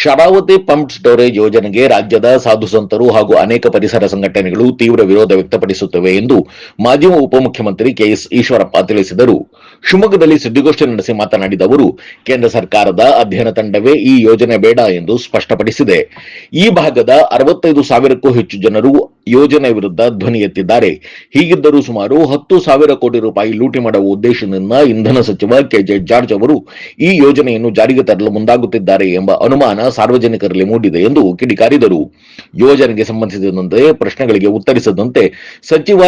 Sharavati pump storage ಯೋಜನೆಗೆ ರಾಜ್ಯದ ಸಾಧು ಸಂತರು ಹಾಗೂ ಅನೇಕ ಪರಿಸರ ಸಂಘಟನೆಗಳು ತೀವ್ರ ವಿರೋಧ ವ್ಯಕ್ತಪಡಿಸುತ್ತವೆ ಎಂದು ಮಾಜಿ ಉಪಮುಖ್ಯಮಂತ್ರಿ ಕೆಎಸ್ ಈಶ್ವರಪ್ಪ ತಿಳಿಸಿದರು. ಶಿವಮೊಗ್ಗದಲ್ಲಿ ಸುದ್ದಿಗೋಷ್ಠಿ ನಡೆಸಿ ಮಾತನಾಡಿದ ಅವರು, ಕೇಂದ್ರ ಸರ್ಕಾರದ ಅಧ್ಯಯನ ತಂಡವೇ ಈ ಯೋಜನೆ ಬೇಡ ಎಂದು ಸ್ಪಷ್ಟಪಡಿಸಿದೆ. ಈ ಭಾಗದ 65,000ಕ್ಕೂ ಹೆಚ್ಚು ಜನರು ಯೋಜನೆ ವಿರುದ್ಧ ಧ್ವನಿ ಎತ್ತಿದ್ದಾರೆ. ಹೀಗಿದ್ದರೂ ಸುಮಾರು 10,000 ಕೋಟಿ ರೂಪಾಯಿ ಲೂಟಿ ಮಾಡುವ ಉದ್ದೇಶದಿಂದ ಇಂಧನ ಸಚಿವ ಕೆಜೆ ಜಾರ್ಜ್ ಅವರು ಈ ಯೋಜನೆಯನ್ನು ಜಾರಿಗೆ ತರಲು ಮುಂದಾಗುತ್ತಿದ್ದಾರೆ ಎಂಬ ಅನುಮಾನ ಸಾರ್ವಜನಿಕರಲ್ಲಿ ಮೂಡಿದೆ ಎಂದು ಕಿಡಿಕಾರಿದರು. ಯೋಜನೆಗೆ ಸಂಬಂಧಿಸಿದಂತೆ ಪ್ರಶ್ನೆಗಳಿಗೆ ಉತ್ತರಿಸದಂತೆ ಸಚಿವ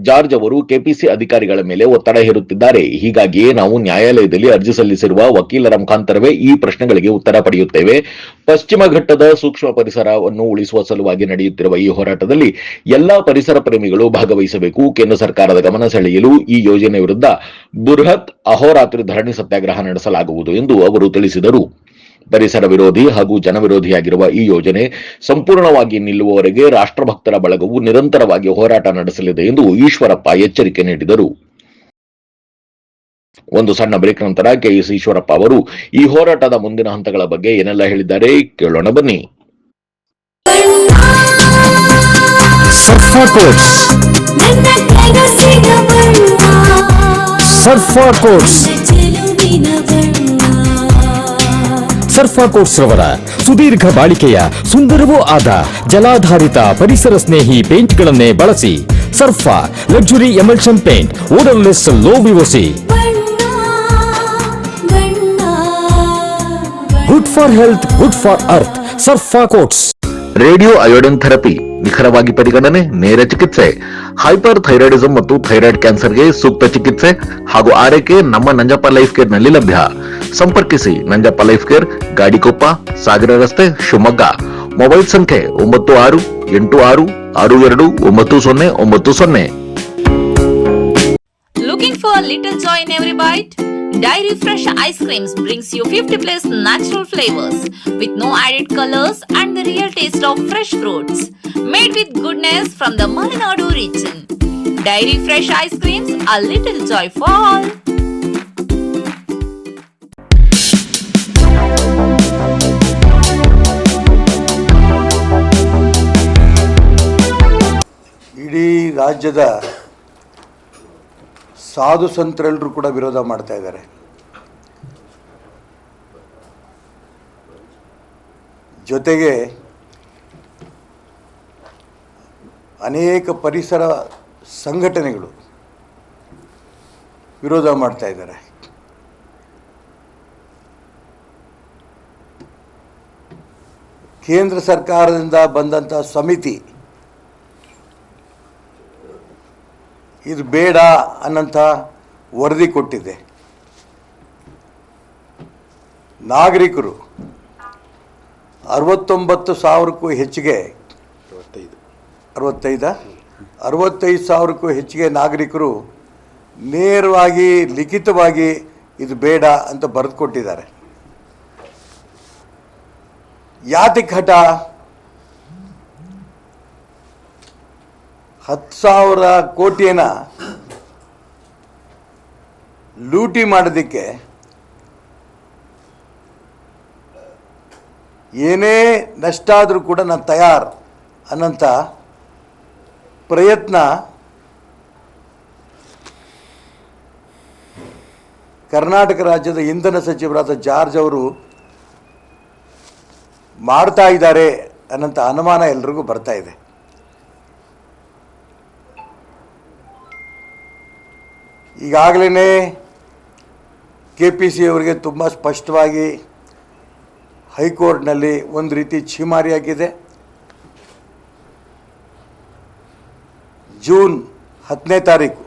ಜಾರ್ಜ್ ಅವರು ಕೆಪಿಸಿ ಅಧಿಕಾರಿಗಳ ಮೇಲೆ ಒತ್ತಡ ಹೇರುತ್ತಿದ್ದಾರೆ. ಹೀಗಾಗಿಯೇ ನಾವು ನ್ಯಾಯಾಲಯದಲ್ಲಿ ಅರ್ಜಿ ಸಲ್ಲಿಸಿರುವ ವಕೀಲರ ಮುಖಾಂತರವೇ ಈ ಪ್ರಶ್ನೆಗಳಿಗೆ ಉತ್ತರ ಪಡೆಯುತ್ತೇವೆ. ಪಶ್ಚಿಮ ಘಟ್ಟದ ಸೂಕ್ಷ್ಮ ಪರಿಸರವನ್ನು ಉಳಿಸುವ ಸಲುವಾಗಿ ನಡೆಯುತ್ತಿರುವ ಈ ಹೋರಾಟದಲ್ಲಿ ಎಲ್ಲಾ ಪರಿಸರ ಪ್ರೇಮಿಗಳು ಭಾಗವಹಿಸಬೇಕು. ಕೇಂದ್ರ ಸರ್ಕಾರದ ಗಮನ ಸೆಳೆಯಲು ಈ ಯೋಜನೆ ವಿರುದ್ಧ ಬೃಹತ್ ಅಹೋರಾತ್ರಿ ಧರಣಿ ಸತ್ಯಾಗ್ರಹ ನಡೆಸಲಾಗುವುದು ಎಂದು ಅವರು ತಿಳಿಸಿದರು. ಪರಿಸರ ವಿರೋಧಿ ಹಾಗೂ ಜನವಿರೋಧಿಯಾಗಿರುವ ಈ ಯೋಜನೆ ಸಂಪೂರ್ಣವಾಗಿ ನಿಲ್ಲುವವರೆಗೆ ರಾಷ್ಟ್ರಭಕ್ತರ ಬಳಗವು ನಿರಂತರವಾಗಿ ಹೋರಾಟ ನಡೆಸಲಿದೆ ಎಂದು ಈಶ್ವರಪ್ಪ ಎಚ್ಚರಿಕೆ ನೀಡಿದರು. ಒಂದು ಸಣ್ಣ ಬ್ರೇಕ್ ನಂತರ ಕೆಎಸ್ ಈಶ್ವರಪ್ಪ ಅವರು ಈ ಹೋರಾಟದ ಮುಂದಿನ ಹಂತಗಳ ಬಗ್ಗೆ ಏನೆಲ್ಲ ಹೇಳಿದ್ದಾರೆ ಕೇಳೋಣ ಬನ್ನಿ. ಸರ್ಫಾ ಕೋಟ್ಸ್ ರವರ ಸುದೀರ್ಘ ಬಾಳಿಕೆಯ ಸುಂದರವೂ ಆದ ಜಲಾಧಾರಿತ ಪರಿಸರ ಸ್ನೇಹಿ ಪೇಂಟ್ಗಳನ್ನೇ ಬಳಸಿ. Sarfa luxury emulsion paint, odourless, low VOC, good for health, good for earth. Sarfa coats. Radio iodine therapy ನಿಖರವಾಗಿ ಪರಿಗಣನೆ, ನೇರ ಚಿಕಿತ್ಸೆ, ಹೈಪರ್ ಥೈರಾಯ್ಡಿಸಂ ಮತ್ತು ಥೈರಾಯ್ಡ್ ಕ್ಯಾನ್ಸರ್ಗೆ ಸೂಕ್ತ ಚಿಕಿತ್ಸೆ ಹಾಗೂ ಆರೈಕೆ ನಮ್ಮ ನಂಜಪ್ಪ ಲೈಫ್ ಕೇರ್ ನಲ್ಲಿ ಲಭ್ಯ. ಸಂಪರ್ಕಿಸಿ ನಂಜಪ್ಪ ಲೈಫ್ ಕೇರ್, ಗಾಡಿಕೊಪ್ಪ, ಸಾಗರ ರಸ್ತೆ, ಶಿವಮೊಗ್ಗ. ಮೊಬೈಲ್ ಸಂಖ್ಯೆ 9686269090. Looking for a little joy in every bite? Dairy Fresh Ice Creams brings you 50 plus natural flavors with no added colors and the real taste of fresh fruits. Made with goodness from the Malenadu region. Dairy Fresh Ice Creams, a little joy for all. ಇಡೀ ರಾಜ್ಯದ ಸಾಧು ಸಂತರೆಲ್ಲರೂ ಕೂಡ ವಿರೋಧ ಮಾಡ್ತಾ ಇದ್ದಾರೆ. ಜೊತೆಗೆ ಅನೇಕ ಪರಿಸರ ಸಂಘಟನೆಗಳು ವಿರೋಧ ಮಾಡ್ತಾ ಇದ್ದಾರೆ. ಕೇಂದ್ರ ಸರ್ಕಾರದಿಂದ ಬಂದಂಥ ಸಮಿತಿ ಇದು ಬೇಡ ಅನ್ನಂಥ ವರದಿ ಕೊಟ್ಟಿದೆ. ನಾಗರಿಕರು 69,000ಕ್ಕೂ ಹೆಚ್ಚಿಗೆ 65,000ಕ್ಕೂ ಹೆಚ್ಚಿಗೆ ನಾಗರಿಕರು ನೇರವಾಗಿ ಲಿಖಿತವಾಗಿ ಇದು ಬೇಡ ಅಂತ ಬರೆದು ಕೊಟ್ಟಿದ್ದಾರೆ. ಯಾತಕ್ಕೆ ಹಠ? 10,000 ಕೋಟಿಯನ್ನ ಲೂಟಿ ಮಾಡೋದಕ್ಕೆ ಏನೇ ನಷ್ಟ ಆದರೂ ಕೂಡ ನಾನು ತಯಾರು ಅನ್ನೋಂಥ ಪ್ರಯತ್ನ ಕರ್ನಾಟಕ ರಾಜ್ಯದ ಇಂಧನ ಸಚಿವರಾದ ಜಾರ್ಜ್ ಅವರು ಮಾಡ್ತಾ ಇದ್ದಾರೆ ಅನ್ನೋಂಥ ಅನುಮಾನ ಎಲ್ರಿಗೂ ಬರ್ತಾ ಇದೆ. ಈಗಾಗಲೇ KPC ಅವರಿಗೆ ತುಂಬ ಸ್ಪಷ್ಟವಾಗಿ ಹೈಕೋರ್ಟ್ನಲ್ಲಿ ಒಂದು ರೀತಿ ಛೀಮಾರಿ ಆಗಿದೆ. ಜೂನ್ 10ನೇ ತಾರೀಕು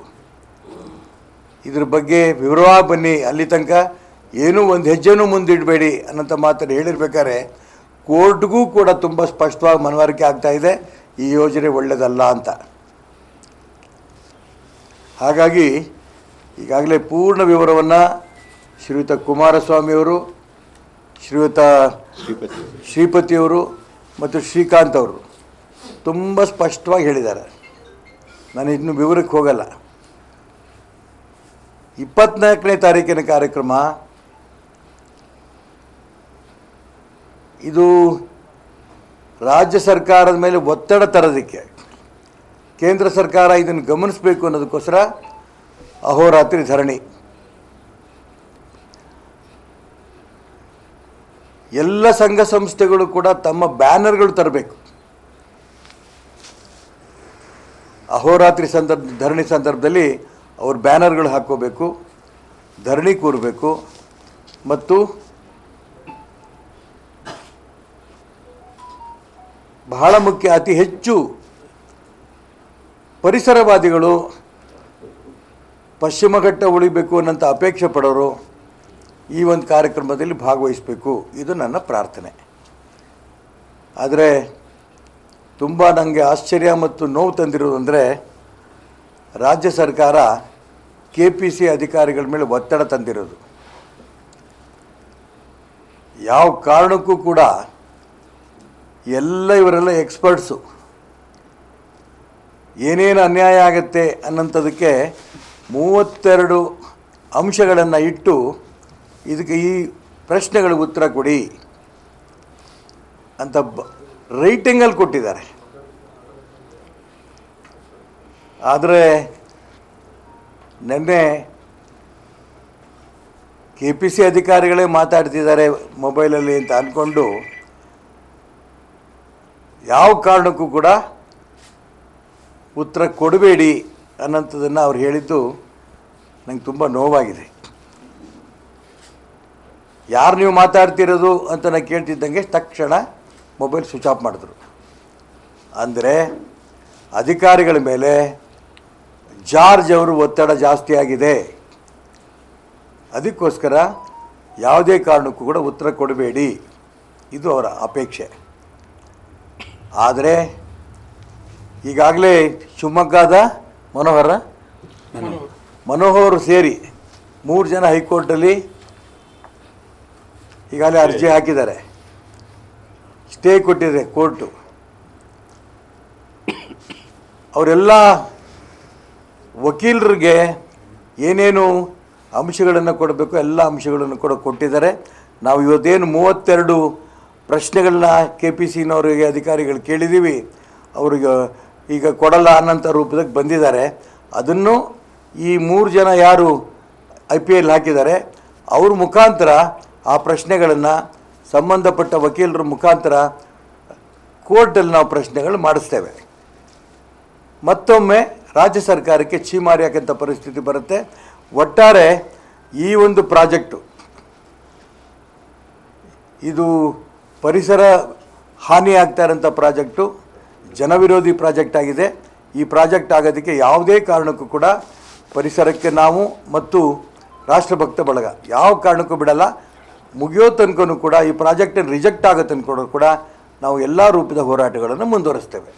ಇದ್ರ ಬಗ್ಗೆ ವಿವರವಾಗಿ ಬನ್ನಿ, ಅಲ್ಲಿ ತನಕ ಏನೂ ಒಂದು ಹೆಜ್ಜೆನೂ ಮುಂದಿಡಬೇಡಿ ಅನ್ನೋಂಥ ಮಾತನ್ನು ಹೇಳಿರ್ಬೇಕಾದ್ರೆ ಕೋರ್ಟ್ಗೂ ಕೂಡ ತುಂಬ ಸ್ಪಷ್ಟವಾಗಿ ಮನವರಿಕೆ ಆಗ್ತಾ ಇದೆ ಈ ಯೋಜನೆ ಒಳ್ಳೆಯದಲ್ಲ ಅಂತ. ಹಾಗಾಗಿ ಈಗಾಗಲೇ ಪೂರ್ಣ ವಿವರವನ್ನು ಶ್ರೀಯುತ ಕುಮಾರಸ್ವಾಮಿಯವರು, ಶ್ರೀಯುತ ಶ್ರೀಪತಿಯವರು ಮತ್ತು ಶ್ರೀಕಾಂತ್ ಅವರು ತುಂಬ ಸ್ಪಷ್ಟವಾಗಿ ಹೇಳಿದ್ದಾರೆ. ನಾನು ಇನ್ನು ವಿವರಕ್ಕೆ ಹೋಗಲ್ಲ. 24ನೇ ತಾರೀಕಿನ ಕಾರ್ಯಕ್ರಮ ಇದು ರಾಜ್ಯ ಸರ್ಕಾರದ ಮೇಲೆ ಒತ್ತಡ ತರೋದಕ್ಕೆ ಕೇಂದ್ರ ಸರ್ಕಾರ ಇದನ್ನು ಗಮನಿಸಬೇಕು ಅನ್ನೋದಕ್ಕೋಸ್ಕರ ಅಹೋರಾತ್ರಿ ಧರಣಿ. ಎಲ್ಲ ಸಂಘ ಸಂಸ್ಥೆಗಳು ಕೂಡ ತಮ್ಮ ಬ್ಯಾನರ್ಗಳು ತರಬೇಕು. ಅಹೋರಾತ್ರಿ ಧರಣಿ ಸಂದರ್ಭದಲ್ಲಿ ಅವ್ರ ಬ್ಯಾನರ್ಗಳು ಹಾಕ್ಕೋಬೇಕು, ಧರಣಿ ಕೂರಬೇಕು ಮತ್ತು ಬಹಳ ಮುಖ್ಯ, ಅತಿ ಹೆಚ್ಚು ಪರಿಸರವಾದಿಗಳು ಪಶ್ಚಿಮ ಘಟ್ಟ ಉಳಿಬೇಕು ಅನ್ನೋಂಥ ಅಪೇಕ್ಷೆ ಪಡೋರು ಈ ಒಂದು ಕಾರ್ಯಕ್ರಮದಲ್ಲಿ ಭಾಗವಹಿಸಬೇಕು. ಇದು ನನ್ನ ಪ್ರಾರ್ಥನೆ. ಆದರೆ ತುಂಬ ನನಗೆ ಆಶ್ಚರ್ಯ ಮತ್ತು ನೋವು ತಂದಿರೋದು ಅಂದರೆ ರಾಜ್ಯ ಸರ್ಕಾರ KPC ಅಧಿಕಾರಿಗಳ ಮೇಲೆ ಒತ್ತಡ ತಂದಿರೋದು. ಯಾವ ಕಾರಣಕ್ಕೂ ಕೂಡ ಇವರೆಲ್ಲ ಎಕ್ಸ್ಪರ್ಟ್ಸು, ಏನೇನು ಅನ್ಯಾಯ ಆಗುತ್ತೆ ಅನ್ನೋಂಥದಕ್ಕೆ 32 ಅಂಶಗಳನ್ನು ಇಟ್ಟು ಇದಕ್ಕೆ ಈ ಪ್ರಶ್ನೆಗಳಿಗೆ ಉತ್ತರ ಕೊಡಿ ಅಂತ ರೈಟಿಂಗಲ್ಲಿ ಕೊಟ್ಟಿದ್ದಾರೆ. ಆದರೆ ನಿನ್ನೆ KPC ಅಧಿಕಾರಿಗಳೇ ಮಾತಾಡ್ತಿದ್ದಾರೆ ಮೊಬೈಲಲ್ಲಿ ಅಂತ ಅಂದ್ಕೊಂಡು ಯಾವ ಕಾರಣಕ್ಕೂ ಕೂಡ ಉತ್ತರ ಕೊಡಬೇಡಿ ಅನ್ನೋಂಥದ್ದನ್ನು ಅವ್ರು ಹೇಳಿದ್ದು ನಂಗೆ ತುಂಬ ನೋವಾಗಿದೆ. ಯಾರು ನೀವು ಮಾತಾಡ್ತಿರೋದು ಅಂತ ನಾನು ಕೇಳ್ತಿದ್ದಂಗೆ ತಕ್ಷಣ ಮೊಬೈಲ್ ಸ್ವಿಚ್ ಆಫ್ ಮಾಡಿದ್ರು. ಅಂದರೆ ಅಧಿಕಾರಿಗಳ ಮೇಲೆ ಜಾರ್ಜ್ ಅವರು ಒತ್ತಡ ಜಾಸ್ತಿ ಆಗಿದೆ. ಅದಕ್ಕೋಸ್ಕರ ಯಾವುದೇ ಕಾರಣಕ್ಕೂ ಕೂಡ ಉತ್ತರ ಕೊಡಬೇಡಿ, ಇದು ಅವರ ಅಪೇಕ್ಷೆ. ಆದರೆ ಈಗಾಗಲೇ ಶಿವಮೊಗ್ಗದ ಮನೋಹರ್ ಸೇರಿ 3 ಜನ ಹೈಕೋರ್ಟಲ್ಲಿ ಈಗಾಗಲೇ ಅರ್ಜಿ ಹಾಕಿದ್ದಾರೆ. ಸ್ಟೇ ಕೊಟ್ಟಿದೆ ಕೋರ್ಟು. ಅವರೆಲ್ಲ ವಕೀಲರಿಗೆ ಏನೇನು ಅಂಶಗಳನ್ನು ಕೊಡಬೇಕು ಎಲ್ಲ ಅಂಶಗಳನ್ನು ಕೂಡ ಕೊಟ್ಟಿದ್ದಾರೆ. ನಾವು ಇವತ್ತೇನು 32 ಪ್ರಶ್ನೆಗಳನ್ನ KPCನವರಿಗೆ ಅಧಿಕಾರಿಗಳು ಕೇಳಿದ್ದೀವಿ, ಅವ್ರಿಗೆ ಈಗ ಕೊಡಲ್ಲ ಅನ್ನೋಂಥ ರೂಪದಾಗ ಬಂದಿದ್ದಾರೆ. ಅದನ್ನು ಈ 3 ಜನ ಯಾರು IPL ಹಾಕಿದ್ದಾರೆ ಅವ್ರ ಮುಖಾಂತರ ಆ ಪ್ರಶ್ನೆಗಳನ್ನು ಸಂಬಂಧಪಟ್ಟ ವಕೀಲರ ಮುಖಾಂತರ ಕೋರ್ಟಲ್ಲಿ ನಾವು ಪ್ರಶ್ನೆಗಳು ಮಾಡಿಸ್ತೇವೆ. ಮತ್ತೊಮ್ಮೆ ರಾಜ್ಯ ಸರ್ಕಾರಕ್ಕೆ ಛೀಮಾರಿ ಹಾಕಂಥ ಪರಿಸ್ಥಿತಿ ಬರುತ್ತೆ. ಒಟ್ಟಾರೆ ಈ ಒಂದು ಪ್ರಾಜೆಕ್ಟು ಇದು ಪರಿಸರ ಹಾನಿ ಆಗ್ತಾ ಇರೋಂಥ ಪ್ರಾಜೆಕ್ಟು, ಜನವಿರೋಧಿ ಪ್ರಾಜೆಕ್ಟ್ ಆಗಿದೆ. ಈ ಪ್ರಾಜೆಕ್ಟ್ ಆಗೋದಕ್ಕೆ ಯಾವುದೇ ಕಾರಣಕ್ಕೂ ಕೂಡ ಪರಿಸರಕ್ಕೆ ನಾವು ಮತ್ತು ರಾಷ್ಟ್ರಭಕ್ತ ಬಳಗ ಯಾವ ಕಾರಣಕ್ಕೂ ಬಿಡಲ್ಲ. ಮುಗಿಯೋ ತನಕನೂ ಕೂಡ ಈ ಪ್ರಾಜೆಕ್ಟನ್ನು ರಿಜೆಕ್ಟ್ ಆಗೋ ತನಕ ಕೂಡ ನಾವು ಎಲ್ಲ ರೂಪದ ಹೋರಾಟಗಳನ್ನು ಮುಂದುವರಿಸ್ತೇವೆ.